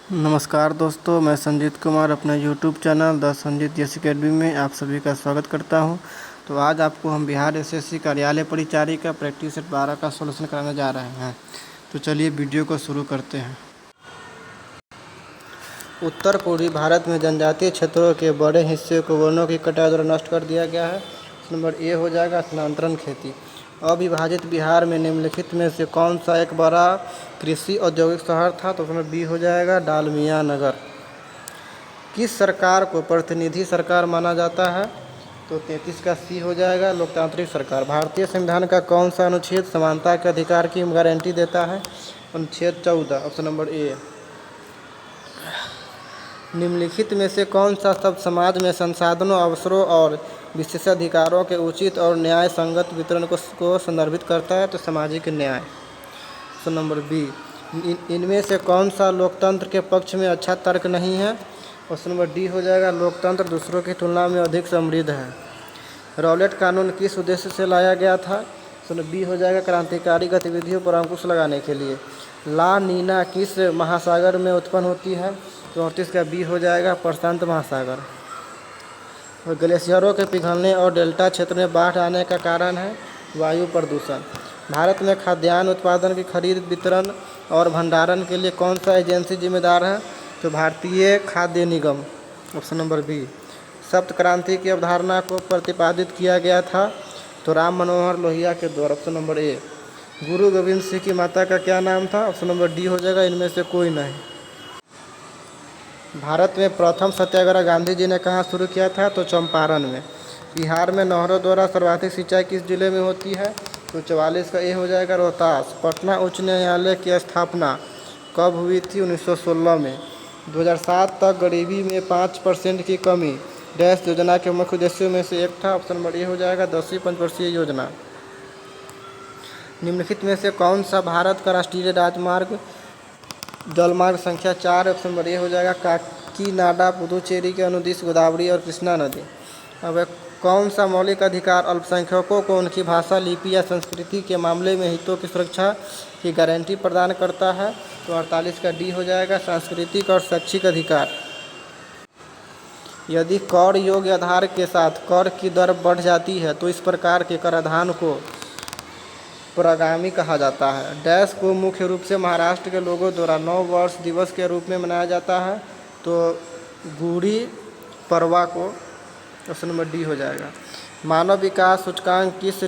नमस्कार दोस्तों, मैं संजीत कुमार अपने YouTube channel the Sanjeet yes academy में आप सभी का स्वागत करता हूं। तो आज आपको हम बिहार एसएससी कार्यालय परिचारी का प्रैक्टिस सेट 12 का सॉल्यूशन कराने जा रहे हैं। तो चलिए वीडियो को शुरू करते हैं। उत्तर पूर्वी भारत में जनजातीय क्षेत्रों के बड़े हिस्से को वनों की कटाई द्वारा नष्ट कर दिया गया है। नंबर ए हो जाएगा स्थानांतरण खेती। अविभाजित बिहार में निम्नलिखित में से कौन सा एक बड़ा कृषि औद्योगिक शहर था? तो उसमें बी हो जाएगा डालमिया नगर। किस सरकार को प्रतिनिधि सरकार माना जाता है? तो 33 का सी हो जाएगा लोकतांत्रिक सरकार। भारतीय संविधान का कौन सा अनुच्छेद समानता के अधिकार की गारंटी देता है? अनुच्छेद 14 ऑप्शन नंबर ए। निम्नलिखित में से कौन सा शब्द समाज में संसाधनों, अवसरों और विशेषाधिकारों के उचित और न्याय संगत वितरण को संदर्भित करता है? तो सामाजिक न्याय। Option number B. इनमें से कौन सा लोकतंत्र के पक्ष में अच्छा तर्क नहीं है? ऑप्शन नंबर डी हो जाएगा लोकतंत्र दूसरों की तुलना में अधिक समृद्ध है। रॉलेट कानून किस उद्देश्य से लाया गया था? ऑप्शन बी हो जाएगा क्रांतिकारी गतिविधियों पर अंकुश लगाने के लिए। ला नीना किस महासागर में उत्पन्न होती है? तो 38 का बी हो जाएगा प्रशांत महासागर। और ग्लेशियरों के पिघलने और डेल्टा क्षेत्र में बाढ़ आने का कारण है वायु प्रदूषण। भारत में खाद्यान्न उत्पादन की खरीद, वितरण और भंडारण के लिए कौन सा एजेंसी जिम्मेदार है? तो भारतीय खाद्य निगम। Option number B. सप्त क्रांति की अवधारणा को प्रतिपादित किया गया था? तो राम मनोहर लोहिया के द्वारा। Option number A. गुरु गोविंद सिंह की माता का क्या नाम था? ऑप्शन नंबर डी हो जाएगा इनमें से कोई नहीं। भारत में प्रथम सत्याग्रह गांधी जी ने कहाँ शुरू किया था? तो चंपारण में। बिहार में नहरों द्वारा सर्वाधिक सिंचाई किस जिले में होती है? तो 44 का ए हो जाएगा रोहतास। पटना उच्च न्यायालय की स्थापना कब हुई थी? 1916 में। 2007 तक गरीबी में 5% की कमी डैश योजना के मुख्य उद्देश्यों में से एक था। ऑप्शन नंबर ए हो जाएगा 10वीं पंचवर्षीय योजना। निम्नलिखित में से कौन सा भारत का राष्ट्रीय राजमार्ग जलमार्ग संख्या 4? ऑप्शन नंबर ए हो जाएगा काकीनाडा पुदुचेरी के अनुदिश गोदावरी और कृष्णा नदी। अब कौन सा मौलिक अधिकार अल्पसंख्यकों को उनकी भाषा, लिपि या संस्कृति के मामले में हितों की सुरक्षा की गारंटी प्रदान करता है? तो 48 का डी हो जाएगा सांस्कृतिक और शैक्षिक अधिकार। यदि कर योग्य आधार के साथ कर की दर बढ़ जाती है तो इस प्रकार के कराधान को पुरोगामी कहा जाता है। डैश को मुख्य रूप से महाराष्ट्र के लोगों द्वारा नव वर्ष दिवस के रूप में मनाया जाता है? तो गुड़ी पड़वा को। ऑप्शन नंबर डी हो जाएगा। मानव विकास सूचकांक किस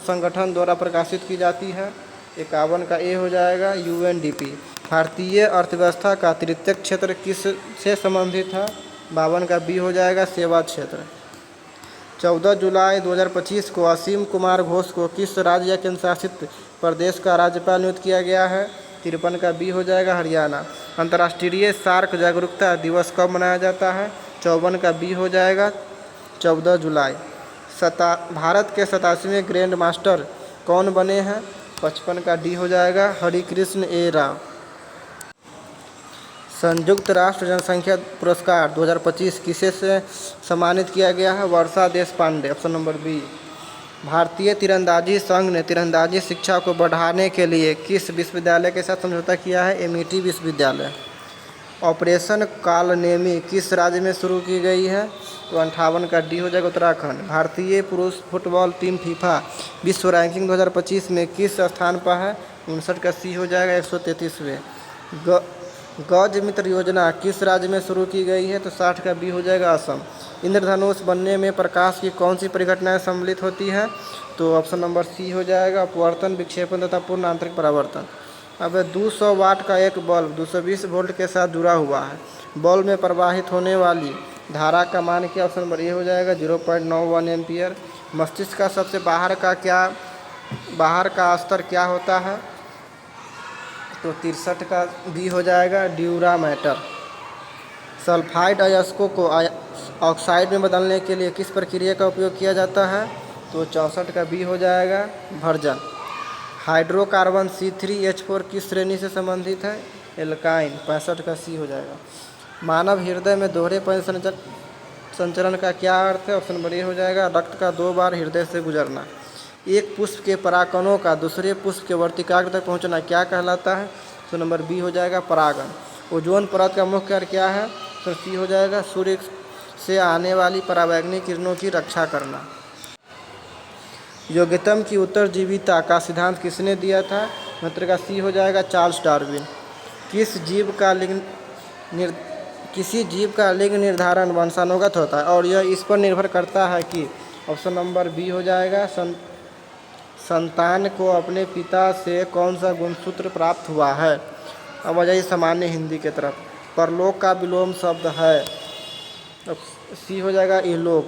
संगठन द्वारा प्रकाशित की जाती है? 51 का ए हो जाएगा यूएनडीपी। भारतीय अर्थव्यवस्था का तृतीयक क्षेत्र किस से संबंधित है? 52 का बी हो जाएगा सेवा क्षेत्र। 14 जुलाई 2025 को असीम कुमार घोष को किस राज्य या केंद्र शासित प्रदेश का राज्यपाल नियुक्त किया गया है? 53 का बी हो जाएगा हरियाणा। अंतर्राष्ट्रीय सार्क जागरूकता दिवस कब मनाया जाता है? 54 का बी हो जाएगा 14 जुलाई। भारत के 87वें ग्रैंड मास्टर कौन बने हैं? 55 का डी हो जाएगा हरिकृष्ण ए राव। संयुक्त राष्ट्र जनसंख्या पुरस्कार 2025 किसे से सम्मानित किया गया है? Varsha Deshpande. Option number B. भारतीय तीरंदाजी संघ ने तीरंदाजी शिक्षा को बढ़ाने के लिए किस विश्वविद्यालय के साथ समझौता किया है? एमिटी विश्वविद्यालय। ऑपरेशन कालनेमी किस राज्य में शुरू की गई है? तो 58 का डी हो जाएगा उत्तराखंड। भारतीय पुरुष फुटबॉल टीम फीफा विश्व रैंकिंग 2025 में किस स्थान पर है? 59 का सी हो जाएगा 133वें। गज मित्र योजना किस राज्य में शुरू की गई है? तो 60 का बी हो जाएगा असम। इंद्रधनुष बनने में प्रकाश की कौन सी परिघटनाएं सम्मिलित होती है? तो ऑप्शन नंबर सी हो जाएगा अपवर्तन, विक्षेपण तथा पूर्ण आंतरिक परावर्तन। अब 200 वाट का एक बल्ब 220 वोल्ट के साथ जुड़ा हुआ है। बल्ब में प्रवाहित होने वाली धारा का मान क्या? ऑप्शन नंबर ए हो जाएगा 0.91 एम्पियर। मस्तिष्क का सबसे बाहर का स्तर क्या होता है? तो 63 का बी हो जाएगा ड्यूरा मैटर। सल्फाइड अयस्कों को ऑक्साइड में बदलने के लिए किस प्रक्रिया का उपयोग किया जाता है? तो 64 का बी हो जाएगा भर्जन। हाइड्रोकार्बन C3H4 किस श्रेणी से संबंधित है? एल्काइन। 65 का सी हो जाएगा। मानव हृदय में दोहरे संचरण का क्या अर्थ है? ऑप्शन नंबर ए हो जाएगा रक्त का 2 बार हृदय से गुजरना। एक पुष्प के परागकणों का दूसरे पुष्प के वर्तिकाग्र तक पहुंचना क्या कहलाता है? तो नंबर बी हो जाएगा परागण। ओजोन परत का मुख्य कार्य क्या है? तो सी हो जाएगा सूर्य से आने वाली पराबैंगनी किरणों की रक्षा करना। योग्यतम की उत्तरजीविता का सिद्धांत किसने दिया था? उत्तर का सी हो जाएगा चार्ल्स डार्विन। किसी जीव का लिंग निर्धारण वंशानुगत होता है और यह इस पर निर्भर करता है कि ऑप्शन नंबर बी हो जाएगा संतान को अपने पिता से कौन सा गुणसूत्र प्राप्त हुआ है। अब आ जाइए सामान्य हिंदी की तरफ। परलोक का विलोम शब्द है, अब सी हो जाएगा इहलोक।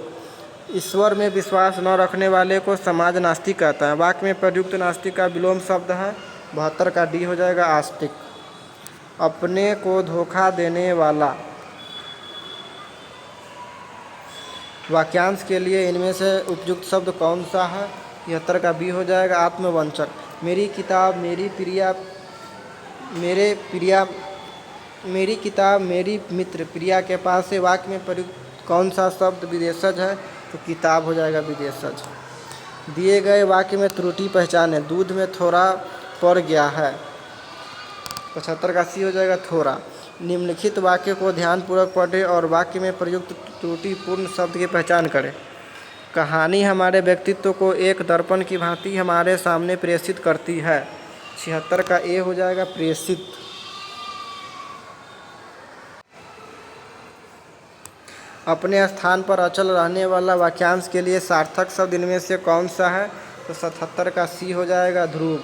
ईश्वर में विश्वास न रखने वाले को समाज नास्तिक कहता है। वाक्य में प्रयुक्त नास्तिक का विलोम शब्द है 72 का डी हो जाएगा आस्तिक। अपने को धोखा देने वाला, वाक्यांश के लिए इनमें से उपयुक्त शब्द कौन सा है? 73 का बी हो जाएगा आत्मवंचक। मेरी किताब मेरी मित्र प्रिया के पास से वाक्य में प्रयुक्त कौन सा शब्द विदेशज है? तो किताब हो जाएगा विदेशज। दिए गए वाक्य में त्रुटि पहचाने। दूध में थोड़ा पड़ गया है, 75 का सी हो जाएगा थोड़ा। निम्नलिखित वाक्य को ध्यानपूर्वक पढ़ें और वाक्य में प्रयुक्त त्रुटिपूर्ण शब्द की पहचान करें। कहानी हमारे व्यक्तित्व को एक दर्पण की भांति हमारे सामने प्रेषित करती है। 76 का ए हो जाएगा प्रेषित। अपने स्थान पर अचल रहने वाला वाक्यांश के लिए सार्थक शब्द इनमें से कौन सा है? तो 77 का सी हो जाएगा ध्रुव।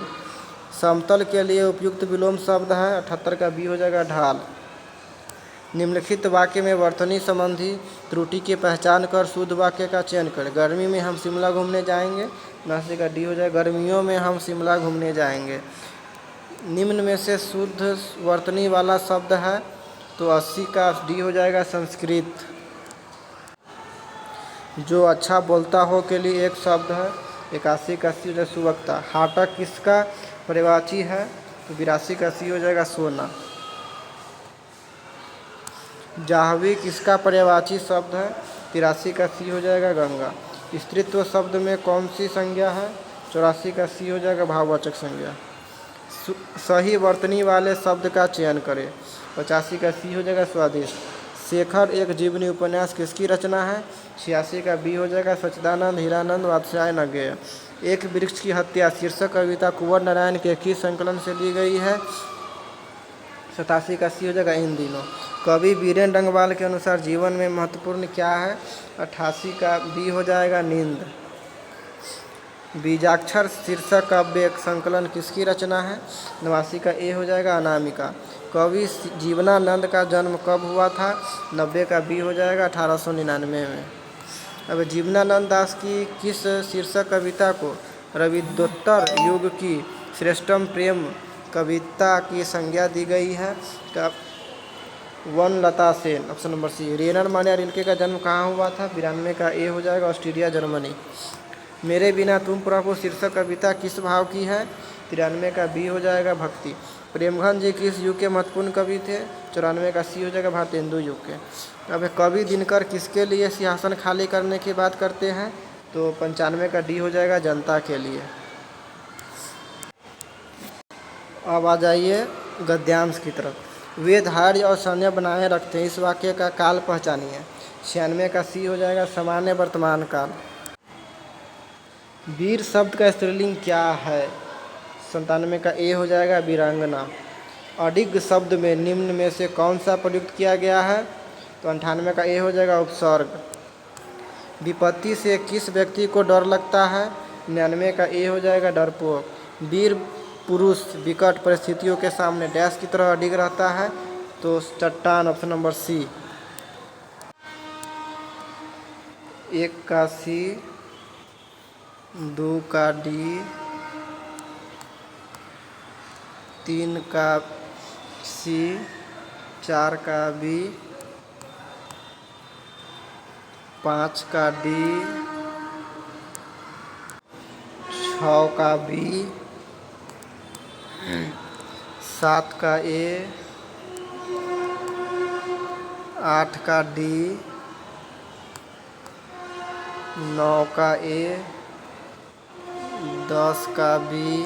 समतल के लिए उपयुक्त विलोम शब्द है 78 का बी हो जाएगा ढाल। निम्नलिखित वाक्य में वर्तनी संबंधी त्रुटि की पहचान कर शुद्ध वाक्य का चयन करें। गर्मी में हम शिमला घूमने जाएंगे, 79 का डी हो जाएगा गर्मियों में हम शिमला घूमने जाएंगे। निम्न में से शुद्ध वर्तनी वाला शब्द है तो 80 का डी हो जाएगा संस्कृत। जो अच्छा बोलता हो के लिए एक शब्द है 81 का सी हो जाएगा सुवक्ता। हाटक किसका पर्यायवाची है? तो 82 का सी हो जाएगा सोना। जाह्नवी किसका पर्यायवाची शब्द है? 83 का सी हो जाएगा गंगा। स्त्रीत्व शब्द में कौन सी संज्ञा है? 84 का सी हो जाएगा भाववाचक संज्ञा। सही वर्तनी वाले शब्द का चयन करें। 85 का सी हो जाएगा स्वादिष्ट। शेखर एक जीवनी उपन्यास किसकी रचना है? 86 का बी हो जाएगा सच्चिदानंद हीरानंद वात्स्यायन नगेय। एक वृक्ष की हत्या शीर्षक कविता कुंवर नारायण के किस संकलन से ली गई है? 87 का सी हो जाएगा इन दिनों। कवि बीरेन डंगवाल के अनुसार जीवन में महत्वपूर्ण क्या है? 88 का बी हो जाएगा नींद। बीजाक्षर शीर्षक काव्य संकलन किसकी रचना है? 89 का ए हो जाएगा अनामिका। कवि जीवनानंद का जन्म कब हुआ था? 90 का बी हो जाएगा 1899 में। अब जीवनानंद दास की किस शीर्षक कविता को रविद्योत्तर युग की श्रेष्ठतम प्रेम कविता की संज्ञा दी गई है? वनलता सेन, ऑप्शन नंबर सी। रेनर मानिया रिल्के का जन्म कहाँ हुआ था? 92 का ए हो जाएगा ऑस्ट्रेलिया जर्मनी। मेरे बिना तुम प्रभु शीर्षक कविता किस भाव की है? 93 का बी हो जाएगा भक्ति। प्रेमघन जी किस युग के महत्वपूर्ण कवि थे? 94 का सी हो जाएगा भारतेंदु युग के। अब कवि दिनकर किसके लिए सिंहासन खाली करने की बात करते हैं? तो 95 का डी हो जाएगा जनता के लिए। अब आ जाइए गद्यांश की तरफ। वे धैर्य और संयम बनाए रखते हैं, इस वाक्य का काल पहचानिए। 96 का सी हो जाएगा सामान्य वर्तमान काल। वीर शब्द का स्त्रीलिंग क्या है? 97 का ए हो जाएगा वीरांगना। अडिग शब्द में निम्न में से कौन सा प्रयुक्त किया गया है? तो 98 का ए हो जाएगा उपसर्ग। विपत्ति से किस व्यक्ति को डर लगता है? 99 का ए हो जाएगा डरपोक। वीर पुरुष विकट परिस्थितियों के सामने डैश की तरह अडिग रहता है, तो चट्टान, ऑप्शन नंबर सी। 1 का सी, 2 का डी, 3 का सी, 4 का बी, 5 का डी, 6 का बी, 7 का ए, 8 का डी, 9 का ए, 10 का बी,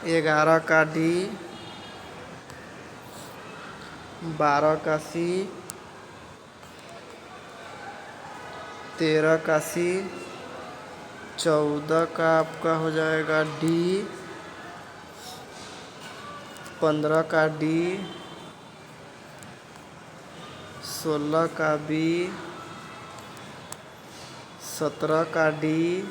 11 का डी, 12 का सी, 13 का सी, 14 का आपका हो जाएगा डी, 15 का डी, 16 का बी, 17 का डी,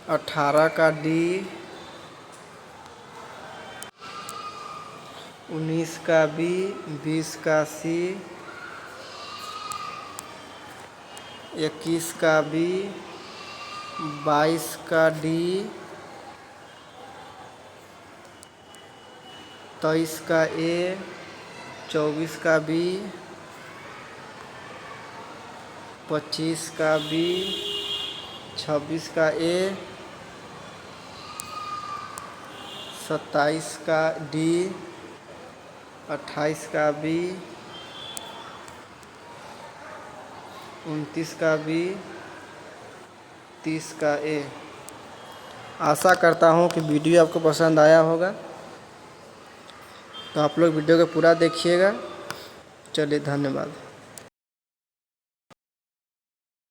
18 का डी, 19 का बी, 20 का सी, 21 का बी, 22 का डी, 23 का ए, 24 का बी, 25 का बी, 26 का ए, 27 का डी, 28 का बी, 29 का बी, 30 का ए। आशा करता हूँ कि वीडियो आपको पसंद आया होगा, तो आप लोग वीडियो को पूरा देखिएगा। चलिए, धन्यवाद।